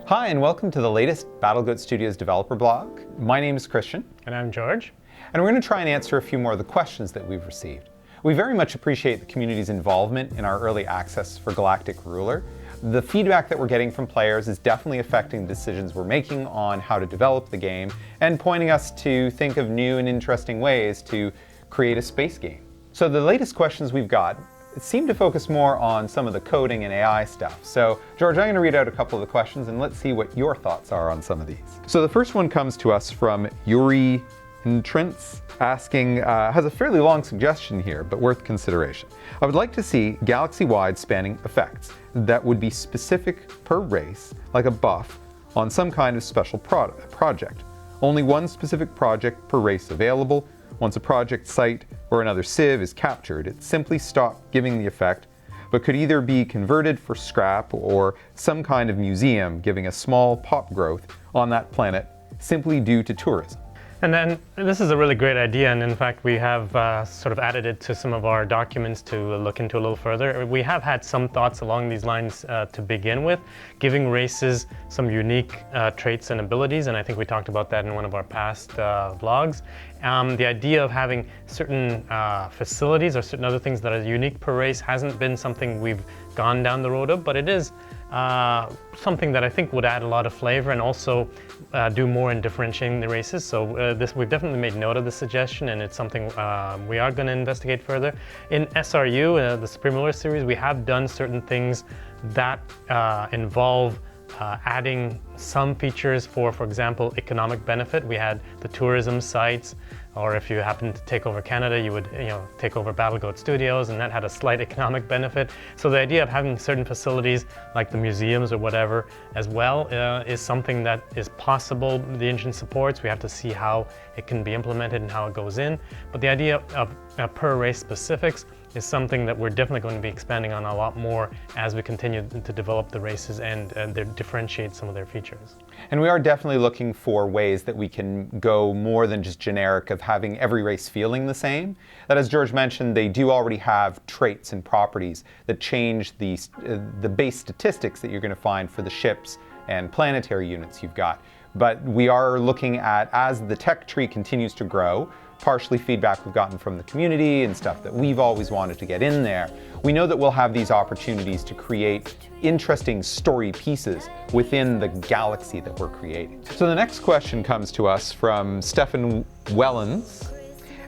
Hi, and welcome to the latest BattleGoat Studios developer blog. My name is Christian. And I'm George. And we're going to try and answer a few more of the questions that we've received. We very much appreciate the community's involvement in our early access for Galactic Ruler. The feedback that we're getting from players is definitely affecting the decisions we're making on how to develop the game and pointing us to think of new and interesting ways to create a space game. So the latest questions we've got seem to focus more on some of the coding and AI stuff. So George, I'm going to read out a couple of the questions and let's see what your thoughts are on some of these. So the first one comes to us from Yuri Trentz, asking, has a fairly long suggestion here, but worth consideration. I would like to see galaxy-wide spanning effects that would be specific per race, like a buff, on some kind of special project. Only one specific project per race available. Once a project site or another civ is captured, it simply stops giving the effect, but could either be converted for scrap or some kind of museum giving a small pop growth on that planet simply due to tourism. And then this is a really great idea, and in fact we have sort of added it to some of our documents to look into a little further. We have had some thoughts along these lines to begin with, giving races some unique traits and abilities, and I think we talked about that in one of our past vlogs. The idea of having certain facilities or certain other things that are unique per race hasn't been something we've gone down the road of, but it is something that I think would add a lot of flavor and also do more in differentiating the races. So we've definitely made note of the suggestion, and it's something we are going to investigate further. In SRU, the Supreme Ruler series, we have done certain things that involve adding some features for example, economic benefit. We had the tourism sites, or if you happen to take over Canada, you would take over BattleGoat Studios, and that had a slight economic benefit. So the idea of having certain facilities like the museums or whatever as well is something that is possible. The engine supports. We have to see how it can be implemented and how it goes in. But the idea of per race specifics is something that we're definitely going to be expanding on a lot more as we continue to develop the races and differentiate some of their features. And we are definitely looking for ways that we can go more than just generic of having every race feeling the same. That, as George mentioned, they do already have traits and properties that change the base statistics that you're going to find for the ships and planetary units you've got. But we are looking at, as the tech tree continues to grow, partially feedback we've gotten from the community and stuff that we've always wanted to get in there, we know that we'll have these opportunities to create interesting story pieces within the galaxy that we're creating. So the next question comes to us from Stefan Wellens,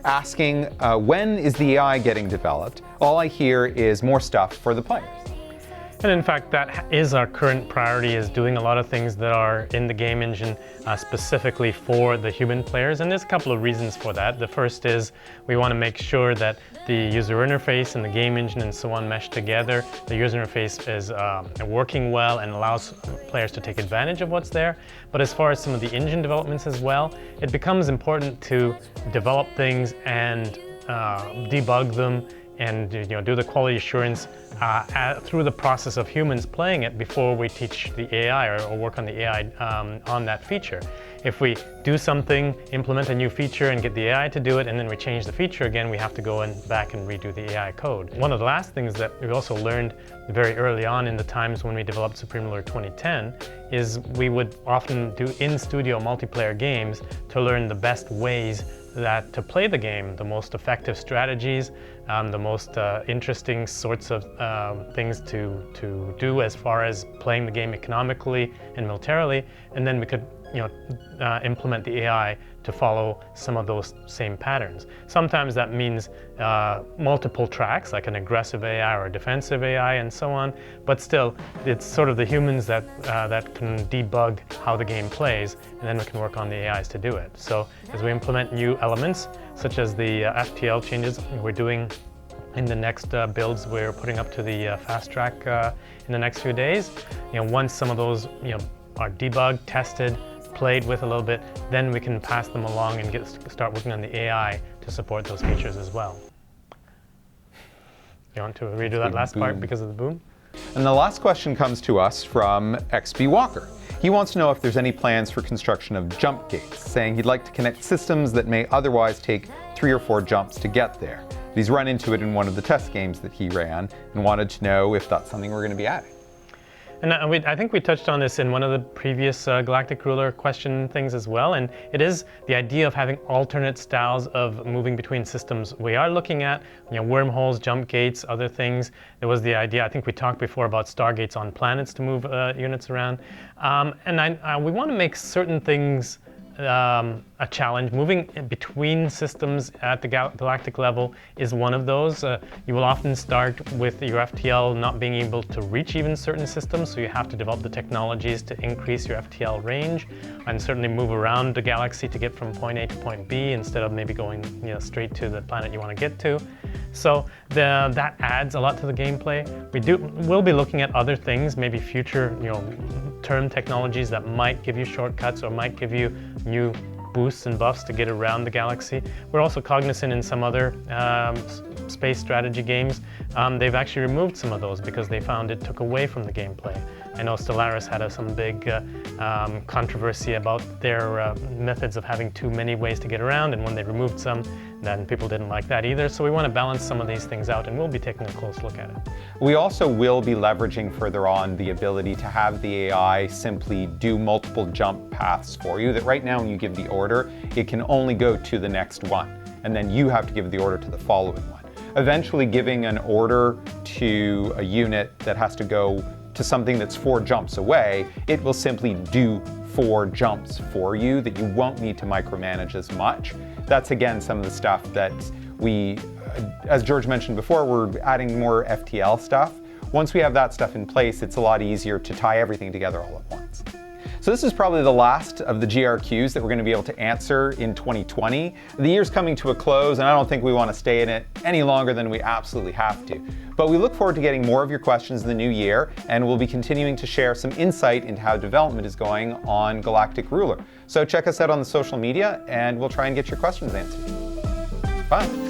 asking, when is the AI getting developed? All I hear is more stuff for the players. And in fact, that is our current priority, is doing a lot of things that are in the game engine specifically for the human players. And there's a couple of reasons for that. The first is we want to make sure that the user interface and the game engine and so on mesh together. The user interface is working well and allows players to take advantage of what's there. But as far as some of the engine developments as well, it becomes important to develop things and debug them and do the quality assurance through the process of humans playing it before we teach the AI or work on the AI on that feature. If we do something, implement a new feature and get the AI to do it, and then we change the feature again, we have to go back and redo the AI code. One of the last things that we also learned very early on in the times when we developed Supreme Ruler 2010 is we would often do in-studio multiplayer games to learn the best ways to play the game, the most effective strategies, the most interesting sorts of things to do as far as playing the game economically and militarily, and then we could implement the AI to follow some of those same patterns. Sometimes that means multiple tracks, like an aggressive AI or a defensive AI and so on, but still, it's sort of the humans that can debug how the game plays, and then we can work on the AIs to do it. So as we implement new elements, such as the FTL changes we're doing in the next builds we're putting up to the fast track in the next few days, once some of those are debugged, tested, played with a little bit, then we can pass them along and start working on the AI to support those features as well. You want to redo that last part because of the boom? And the last question comes to us from XB Walker. He wants to know if there's any plans for construction of jump gates, saying he'd like to connect systems that may otherwise take 3 or 4 jumps to get there. He's run into it in one of the test games that he ran and wanted to know if that's something we're going to be adding. And I think we touched on this in one of the previous Galactic Ruler question things as well, and it is the idea of having alternate styles of moving between systems. We are looking at wormholes, jump gates, other things. There was the idea, I think we talked before about stargates on planets to move units around. We want to make certain things a challenge. Moving between systems at the galactic level is one of those. You will often start with your FTL not being able to reach even certain systems, so you have to develop the technologies to increase your FTL range and certainly move around the galaxy to get from point A to point B instead of maybe going straight to the planet you want to get to. So that adds a lot to the gameplay. We'll be looking at other things, maybe future term technologies that might give you shortcuts or might give you new boosts and buffs to get around the galaxy. We're also cognizant in some other space strategy games, they've actually removed some of those because they found it took away from the gameplay. I know Stellaris had some big controversy about their methods of having too many ways to get around, and when they removed some, then people didn't like that either. So we want to balance some of these things out, and we'll be taking a close look at it. We also will be leveraging further on the ability to have the AI simply do multiple jump paths for you, that right now when you give the order, it can only go to the next one, and then you have to give the order to the following one. Eventually giving an order to a unit that has to go to something that's 4 jumps away, it will simply do 4 jumps for you that you won't need to micromanage as much. That's again some of the stuff that we, as George mentioned before, we're adding more FTL stuff. Once we have that stuff in place, it's a lot easier to tie everything together all at once. So this is probably the last of the GRQs that we're going to be able to answer in 2020. The year's coming to a close, and I don't think we want to stay in it any longer than we absolutely have to. But we look forward to getting more of your questions in the new year, and we'll be continuing to share some insight into how development is going on Galactic Ruler. So check us out on the social media, and we'll try and get your questions answered. Bye.